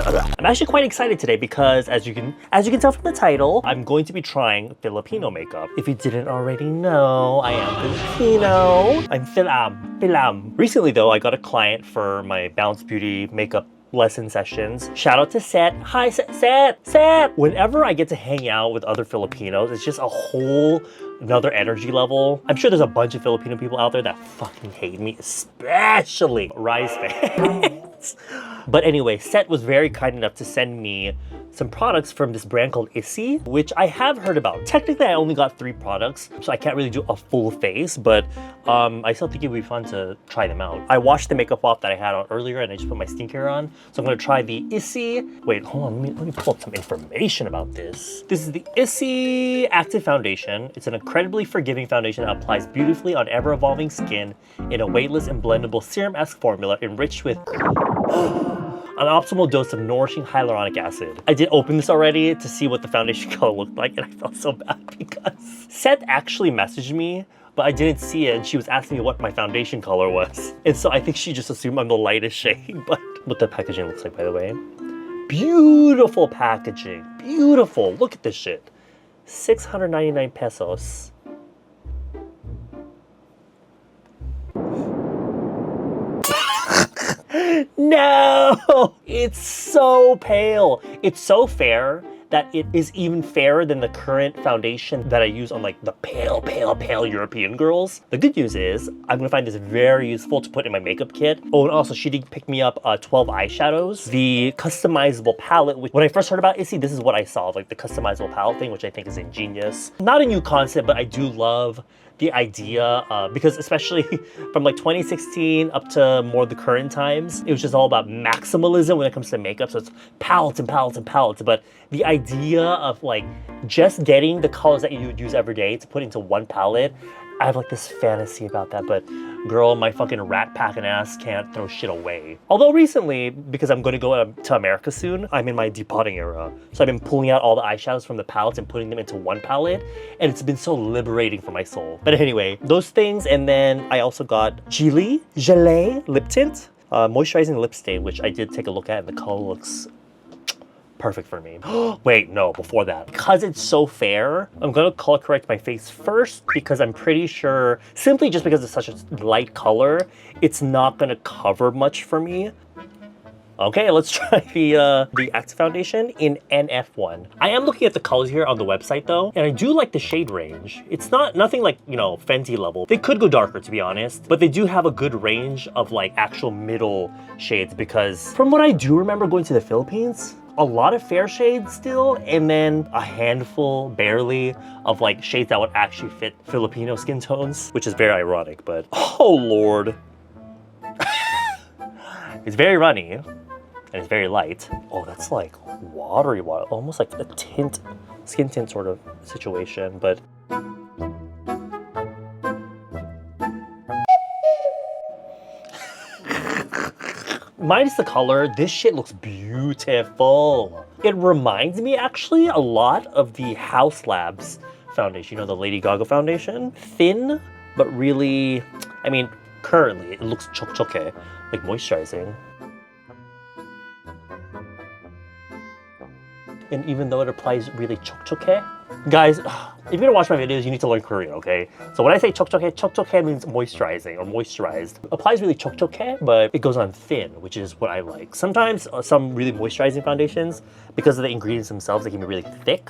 I'm actually quite excited today because as you can tell from the title, I'm going to be trying Filipino makeup. If you didn't already know, I am Filipino. I'm Filam. Recently though, I got a client for my Bounce Beauty makeup lesson sessions. Shout out to Set. Hi, Set. Whenever I get to hang out with other Filipinos, it's just a whole another energy level. I'm sure there's a bunch of Filipino people out there that fucking hate me, especially Rise fans. But anyway, Set was very kind enough to send me some products from this brand called Issy, which I have heard about. Technically, I only got 3 products, so I can't really do a full face, but I still think it would be fun to try them out. I washed the makeup off that I had on earlier and I just put my skincare on. So I'm gonna try the Issy. Wait, hold on, let me pull up some information about this. This is the Issy Active Foundation. It's an incredibly forgiving foundation that applies beautifully on ever-evolving skin in a weightless and blendable serum-esque formula enriched with an optimal dose of nourishing hyaluronic acid. I did open this already to see what the foundation color looked like, and I felt so bad because Seth actually messaged me, but I didn't see it, and she was asking me what my foundation color was. And so I think she just assumed I'm the lightest shade, but what the packaging looks like, by the way. Beautiful packaging, beautiful. Look at this shit. 699 pesos. No! It's so pale. It's so fair that it is even fairer than the current foundation that I use on like the pale European girls. The good news is I'm gonna find this very useful to put in my makeup kit. Oh, and also she did pick me up 12 eyeshadows. The customizable palette, which when I first heard about Issy, this is what I saw, like the customizable palette thing, which I think is ingenious. Not a new concept, but I do love the idea, because especially from like 2016 up to more the current times, it was just all about maximalism when it comes to makeup. So it's palettes and palettes and palettes. But the idea of like just getting the colors that you would use every day to put into one palette, I have like this fantasy about that, but girl, my fucking rat packing ass can't throw shit away. Although recently, because I'm gonna go to America soon, I'm in my depotting era. So I've been pulling out all the eyeshadows from the palettes and putting them into one palette, and it's been so liberating for my soul. But anyway, those things, and then I also got Gelée lip tint, moisturizing lip stain, which I did take a look at, and the color looks perfect for me. Wait, no, before that. Because it's so fair, I'm gonna color correct my face first because I'm pretty sure, simply just because it's such a light color, it's not gonna cover much for me. Okay, let's try the Active Foundation in NF1. I am looking at the colors here on the website though, and I do like the shade range. It's nothing like, you know, Fenty level. They could go darker to be honest, but they do have a good range of like actual middle shades because from what I do remember going to the Philippines, a lot of fair shades still, and then a handful, barely, of like shades that would actually fit Filipino skin tones, which is very ironic, but oh Lord. It's very runny, and it's very light. Oh, that's like watery water, almost like a tint, skin tint sort of situation, but minus the color, this shit looks beautiful. It reminds me actually a lot of the House Labs foundation, you know, the Lady Gaga foundation. Thin, but really, I mean, currently it looks chokchoke, like moisturizing. And even though it applies really chokchoke, guys, if you're gonna watch my videos, you need to learn Korean, okay? So when I say chokchoke means moisturizing or moisturized. It applies really chokchoke, but it goes on thin, which is what I like. Sometimes some really moisturizing foundations, because of the ingredients themselves, they can be really thick,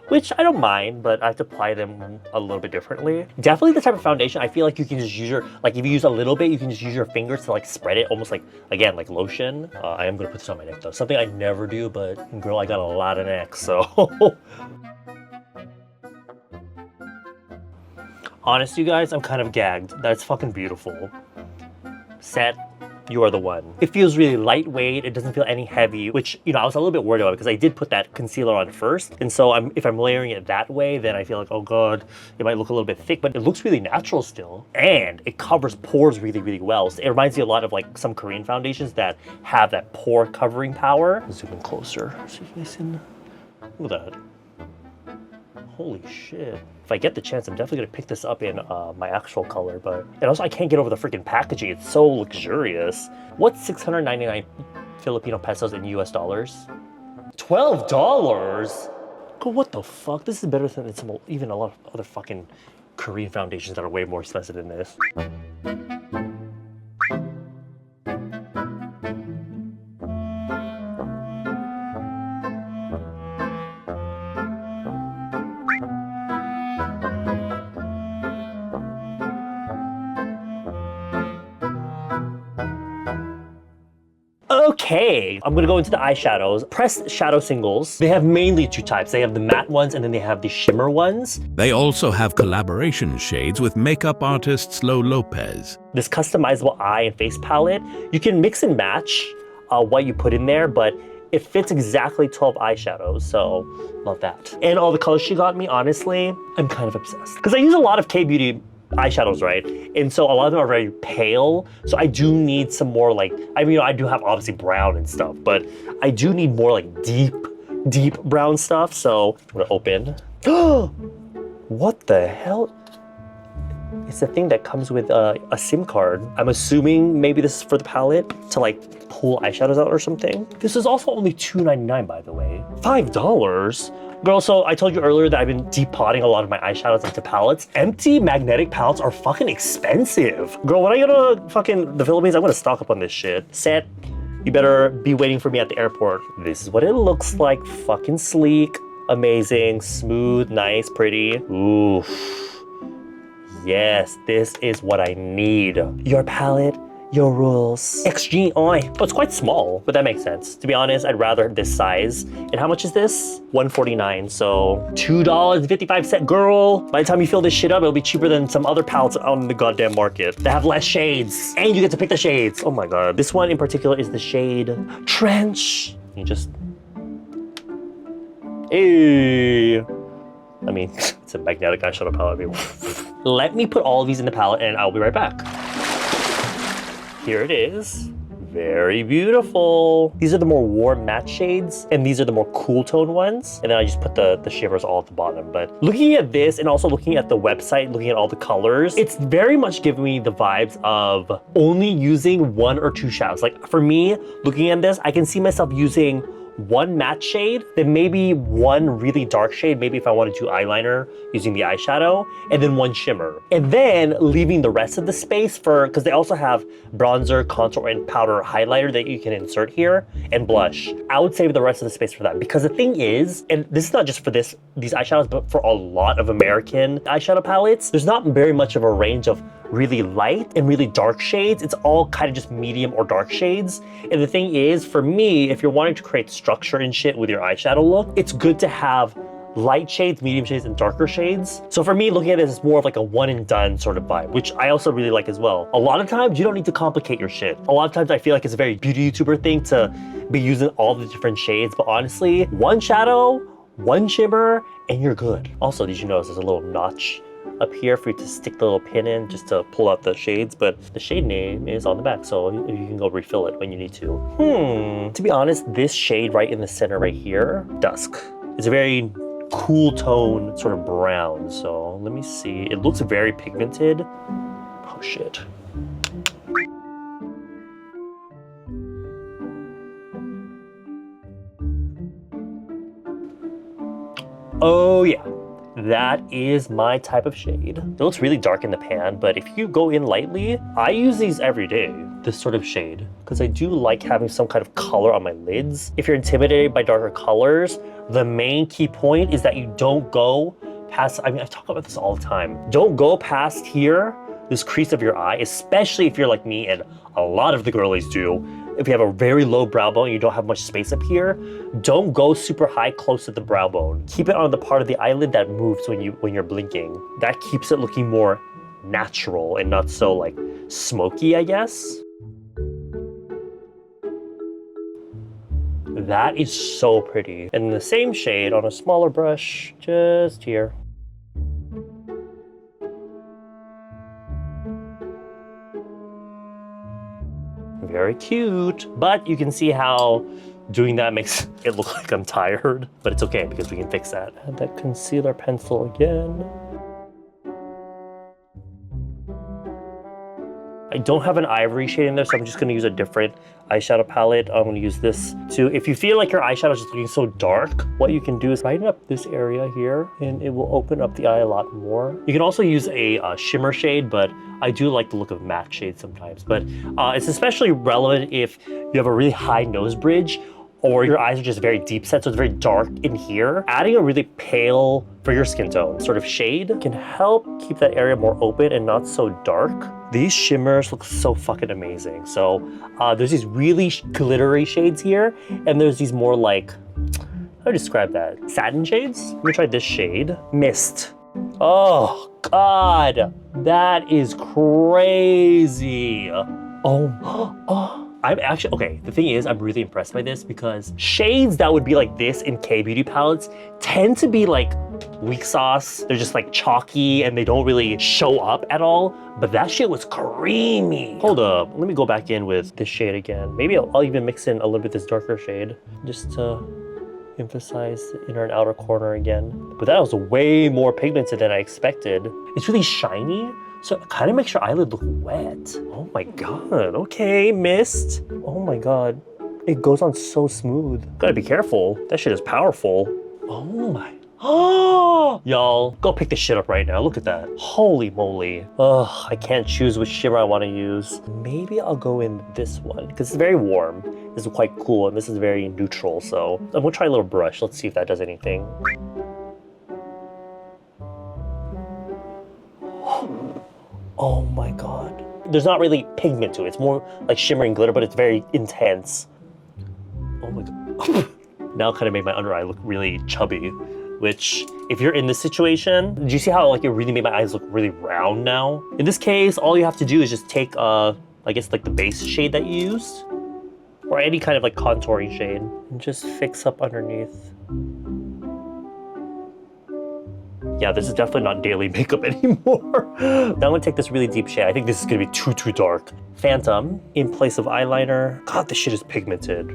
which I don't mind, but I have to apply them a little bit differently. Definitely the type of foundation, I feel like you can just use your, like if you use a little bit, you can just use your fingers to like spread it, almost like, again, like lotion. I am gonna put this on my neck though. Something I never do, but girl, I got a lot of neck, so. Honest, you guys, I'm kind of gagged. That's fucking beautiful. Set, you are the one. It feels really lightweight. It doesn't feel any heavy, which, you know, I was a little bit worried about because I did put that concealer on first. And so if I'm layering it that way, then I feel like, oh God, it might look a little bit thick, but it looks really natural still. And it covers pores really, really well. So it reminds me a lot of like some Korean foundations that have that pore covering power. Zoom in closer so you guys can, look at that. Holy shit. If I get the chance, I'm definitely gonna pick this up in my actual color, and also I can't get over the freaking packaging. It's so luxurious. What's 699 Filipino pesos in US dollars? $12? Girl, what the fuck? This is better than even a lot of other fucking Korean foundations that are way more expensive than this. Okay, I'm gonna go into the eyeshadows. Pressed shadow singles. They have mainly two types. They have the matte ones and then they have the shimmer ones. They also have collaboration shades with makeup artist Slow Lopez. This customizable eye and face palette, you can mix and match what you put in there, but it fits exactly 12 eyeshadows, so love that. And all the colors she got me, honestly, I'm kind of obsessed. Because I use a lot of K-beauty eyeshadows, right? And so a lot of them are very pale, so I do need some more like, I mean, I do have obviously brown and stuff, but I do need more like deep brown stuff, so I'm gonna open. What the hell? It's the thing that comes with a SIM card. I'm assuming maybe this is for the palette to like pull eyeshadows out or something. This is also only $2.99, by the way. $5? Girl, so I told you earlier that I've been depotting a lot of my eyeshadows into palettes. Empty magnetic palettes are fucking expensive. Girl, when I go to fucking the Philippines, I'm gonna stock up on this shit. Set, you better be waiting for me at the airport. This is what it looks like. Fucking sleek, amazing, smooth, nice, pretty. Oof. Yes, this is what I need. Your palette, your rules. XG oi. Oh, it's quite small, but that makes sense. To be honest, I'd rather this size. And how much is this? $1.49, so $2.55, girl. By the time you fill this shit up, it'll be cheaper than some other palettes out in the goddamn market that have less shades. And you get to pick the shades. Oh my God. This one in particular is the shade Trench. You just, hey. I mean, it's a magnetic eyeshadow palette. Let me put all of these in the palette and I'll be right back. Here it is. Very beautiful. These are the more warm matte shades and these are the more cool tone ones. And then I just put the shimmers all at the bottom. But looking at this and also looking at the website, looking at all the colors, it's very much giving me the vibes of only using one or two shadows. Like for me, looking at this, I can see myself using one matte shade, then maybe one really dark shade, maybe if I want to do eyeliner using the eyeshadow, and then one shimmer. And then leaving the rest of the space for, because they also have bronzer, contour, and powder highlighter that you can insert here, and blush. I would save the rest of the space for that, because the thing is, and this is not just for these eyeshadows, but for a lot of American eyeshadow palettes, there's not very much of a range of really light and really dark shades. It's all kind of just medium or dark shades. And the thing is, for me, if you're wanting to create structure and shit with your eyeshadow look, it's good to have light shades, medium shades, and darker shades. So for me, looking at this, it's more of like a one and done sort of vibe, which I also really like as well. A lot of times, you don't need to complicate your shit. A lot of times, I feel like it's a very beauty YouTuber thing to be using all the different shades, but honestly, one shadow, one shimmer, and you're good. Also, did you notice there's a little notch up here for you to stick the little pin in just to pull out the shades, but the shade name is on the back, so you can go refill it when you need to. To be honest, this shade right in the center right here, Dusk, is a very cool tone, sort of brown. So let me see. It looks very pigmented. Oh shit. Oh yeah. That is my type of shade. It looks really dark in the pan, but if you go in lightly, I use these every day, this sort of shade, because I do like having some kind of color on my lids. If you're intimidated by darker colors, the main key point is that you don't go past, I mean, I talk about this all the time. Don't go past here, this crease of your eye, especially if you're like me, and a lot of the girlies do. If you have a very low brow bone and you don't have much space up here, don't go super high close to the brow bone. Keep it on the part of the eyelid that moves when you're blinking. That keeps it looking more natural and not so like smoky, I guess. That is so pretty. And the same shade on a smaller brush, just here. Very cute, but you can see how doing that makes it look like I'm tired, but it's okay because we can fix that. Add that concealer pencil again. I don't have an ivory shade in there, so I'm just gonna use a different eyeshadow palette. I'm gonna use this too. If you feel like your eyeshadow is just looking so dark, what you can do is brighten up this area here, and it will open up the eye a lot more. You can also use a shimmer shade, but I do like the look of matte shades sometimes. But it's especially relevant if you have a really high nose bridge, or your eyes are just very deep set, so it's very dark in here. Adding a really pale, for your skin tone, sort of shade can help keep that area more open and not so dark. These shimmers look so fucking amazing. So there's these really glittery shades here, and there's these more like, how do I describe that? Satin shades? Let me try this shade. Mist. Oh, God, that is crazy. Oh. I'm actually, okay, the thing is, I'm really impressed by this because shades that would be like this in K-beauty palettes tend to be like weak sauce. They're just like chalky and they don't really show up at all. But that shit was creamy. Hold up, let me go back in with this shade again. Maybe I'll even mix in a little bit this darker shade just to emphasize the inner and outer corner again. But that was way more pigmented than I expected. It's really shiny. So it kind of makes your eyelid look wet. Oh my God, okay, mist. Oh my God, it goes on so smooth. Gotta be careful, that shit is powerful. Oh my, oh, y'all, go pick this shit up right now, look at that. Holy moly. Ugh, I can't choose which shimmer I wanna use. Maybe I'll go in this one, because it's very warm. This is quite cool, and this is very neutral, so I'm gonna try a little brush. Let's see if that does anything. Oh my God. There's not really pigment to it. It's more like shimmering glitter, but it's very intense. Oh my God. Now it kind of made my under eye look really chubby, which if you're in this situation, do you see how like it really made my eyes look really round now? In this case, all you have to do is just take, I guess like the base shade that you used, or any kind of like contouring shade, and just fix up underneath. Yeah, this is definitely not daily makeup anymore. Now I'm gonna take this really deep shade. I think this is gonna be too dark. Phantom in place of eyeliner. God, this shit is pigmented.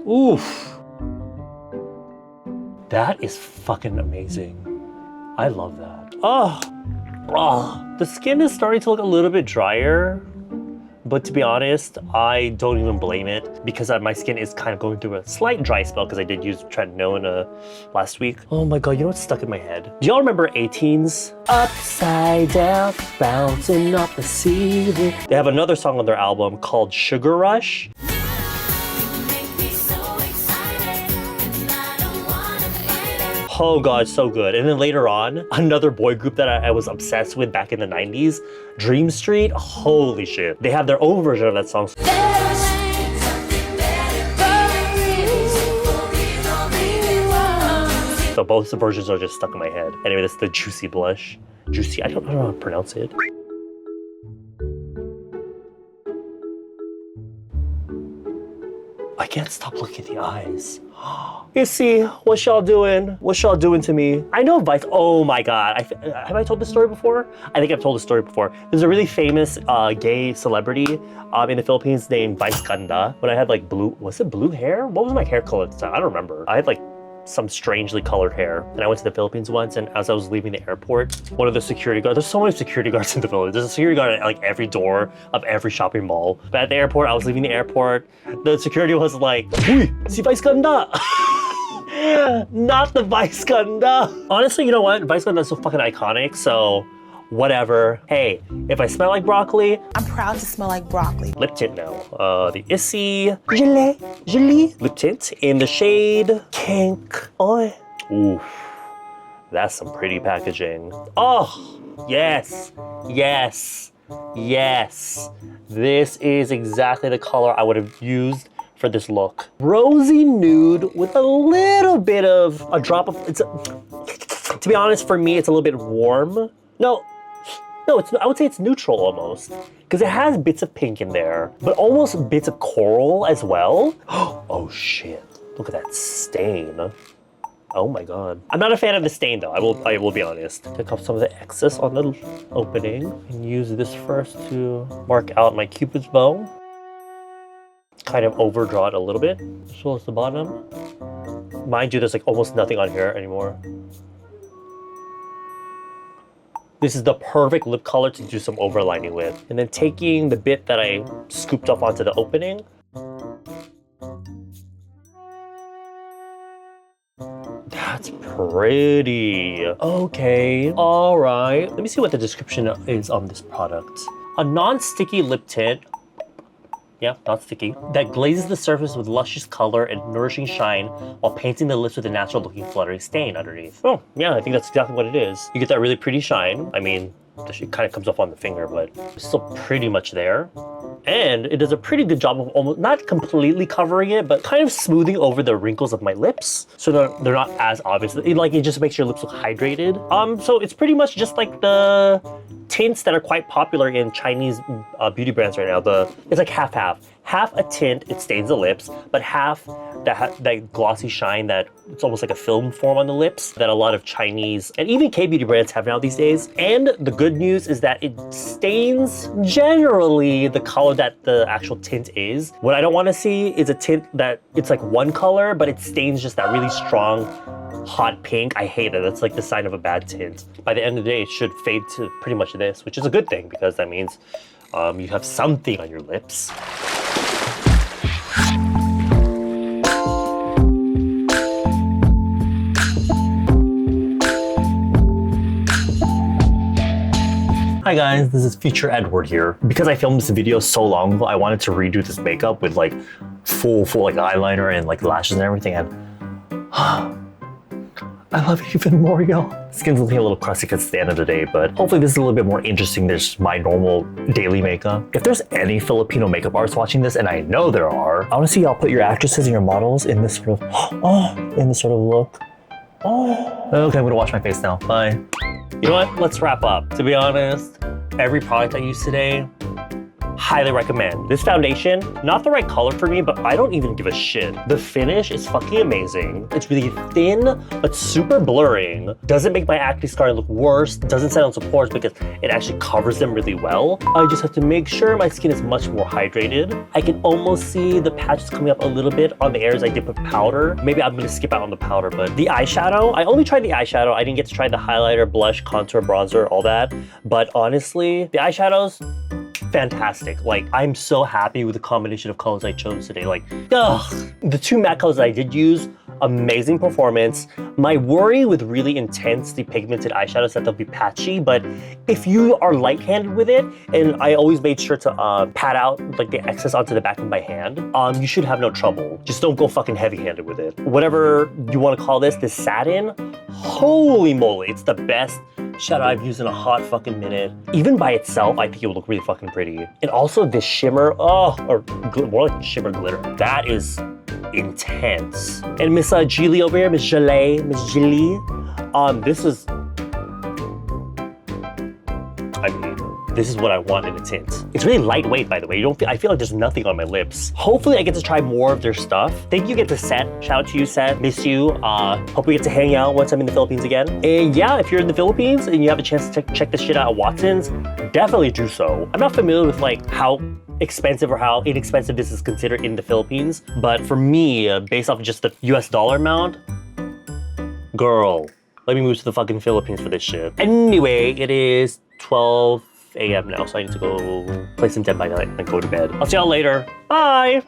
Oof. That is fucking amazing. I love that. Oh, the skin is starting to look a little bit drier. But to be honest, I don't even blame it because my skin is kind of going through a slight dry spell because I did use tretinoin last week. Oh my God, you know what's stuck in my head? Do y'all remember 18's? Upside down, bouncing up the ceiling. They have another song on their album called Sugar Rush. Oh God, so good. And then later on, another boy group that I was obsessed with back in the 90s, Dream Street, holy shit. They have their own version of that song. So both the versions are just stuck in my head. Anyway, that's the Joocyee blush. Joocyee, I don't know how to pronounce it. I can't stop looking at the eyes. Issy, what y'all doing? What y'all doing to me? I know Vice, oh my God. Have I told this story before? I think I've told this story before. There's a really famous gay celebrity in the Philippines named Vice Ganda. When I had like was it blue hair? What was my hair color at the time? I don't remember. I had like some strangely colored hair. And I went to the Philippines once, and as I was leaving the airport, one of the security guards, there's so many security guards in the Philippines. There's a security guard at like every door of every shopping mall. But at the airport, I was leaving the airport, the security was like, "Uy, si Vice Ganda." Not the Vice Ganda. Honestly, you know what? Vice Ganda is so fucking iconic, so whatever. Hey, if I smell like broccoli, I'm proud to smell like broccoli. Lip tint now. The issy Gelée lip tint in the shade Kink. Oh, oof, that's some pretty packaging. Oh, yes, yes, yes. This is exactly the color I would have used for this look. Rosy nude with a little bit of a drop of, to be honest, for me, it's a little bit warm. No, I would say it's neutral almost, because it has bits of pink in there, but almost bits of coral as well. Oh shit, look at that stain. Oh my god. I'm not a fan of the stain though, I will be honest. Take off some of the excess on the opening and use this first to mark out my Cupid's bow. Kind of overdraw it a little bit, as well as the bottom. Mind you, there's like almost nothing on here anymore. This is the perfect lip color to do some overlining with. And then taking the bit that I scooped off onto the opening. That's pretty. Okay, all right. Let me see what the description is on this product. A non-sticky lip tint. Yeah, not sticky. That glazes the surface with luscious color and nourishing shine while painting the lips with a natural looking fluttery stain underneath. Oh, yeah, I think that's exactly what it is. You get that really pretty shine. I mean, the shit kind of comes off on the finger, but it's still pretty much there. And it does a pretty good job of almost, not completely covering it, but kind of smoothing over the wrinkles of my lips. So they're not as obvious. It just makes your lips look hydrated. So it's pretty much just like the tints that are quite popular in Chinese beauty brands right now. It's like half-half. Half a tint, it stains the lips, but half that glossy shine that it's almost like a film form on the lips that a lot of Chinese and even K-beauty brands have now these days. And the good news is that it stains generally the color that the actual tint is. What I don't want to see is a tint that it's like one color, but it stains just that really strong hot pink. I hate it. That's like the sign of a bad tint. By the end of the day, it should fade to pretty much this, which is a good thing because that means you have something on your lips. Hi guys, this is Future Edward here. Because I filmed this video so long ago, I wanted to redo this makeup with like full like eyeliner and like lashes and everything, and I love it even more, y'all. Skin's looking a little crusty because it's the end of the day, but hopefully this is a little bit more interesting than just my normal daily makeup. If there's any Filipino makeup artists watching this, and I know there are, I want to see y'all put your actresses and your models in this sort of, in this sort of look. Okay, I'm gonna wash my face now. Bye. You know what? Let's wrap up. To be honest, every product I use today, highly recommend. This foundation, not the right color for me, but I don't even give a shit. The finish is fucking amazing. It's really thin, but super blurring. Doesn't make my acne scar look worse. Doesn't set on some pores because it actually covers them really well. I just have to make sure my skin is much more hydrated. I can almost see the patches coming up a little bit on the areas I did put powder. Maybe I'm gonna skip out on the powder, but the eyeshadow, I only tried the eyeshadow. I didn't get to try the highlighter, blush, contour, bronzer, all that. But honestly, the eyeshadows, fantastic. Like, I'm so happy with the combination of colors I chose today. Like, the two matte colors I did use, amazing performance. My worry with really intensely pigmented eyeshadows is that they'll be patchy, but if you are light-handed with it, and I always made sure to pat out like the excess onto the back of my hand, you should have no trouble. Just don't go fucking heavy-handed with it. Whatever you want to call this satin, holy moly, it's the best shadow I've used in a hot fucking minute. Even by itself, I think it would look really fucking pretty. And also this shimmer, or more like shimmer glitter, that is intense. And Miss Gelée over here, Miss Gelée, this is, I mean, this is what I want in a tint. It's really lightweight, by the way. I feel like there's nothing on my lips. Hopefully I get to try more of their stuff. Thank you again to Set. Shout out to you, Set. Miss you. Hope we get to hang out once I'm in the Philippines again. And yeah, if you're in the Philippines and you have a chance to check this shit out at Watson's, definitely do so. I'm not familiar with like how expensive or how inexpensive this is considered in the Philippines, but for me, based off of just the US dollar amount, girl, let me move to the fucking Philippines for this shit. Anyway, it is 12 a.m. now, so I need to go play some Dead by Night and go to bed. I'll see y'all later. Bye!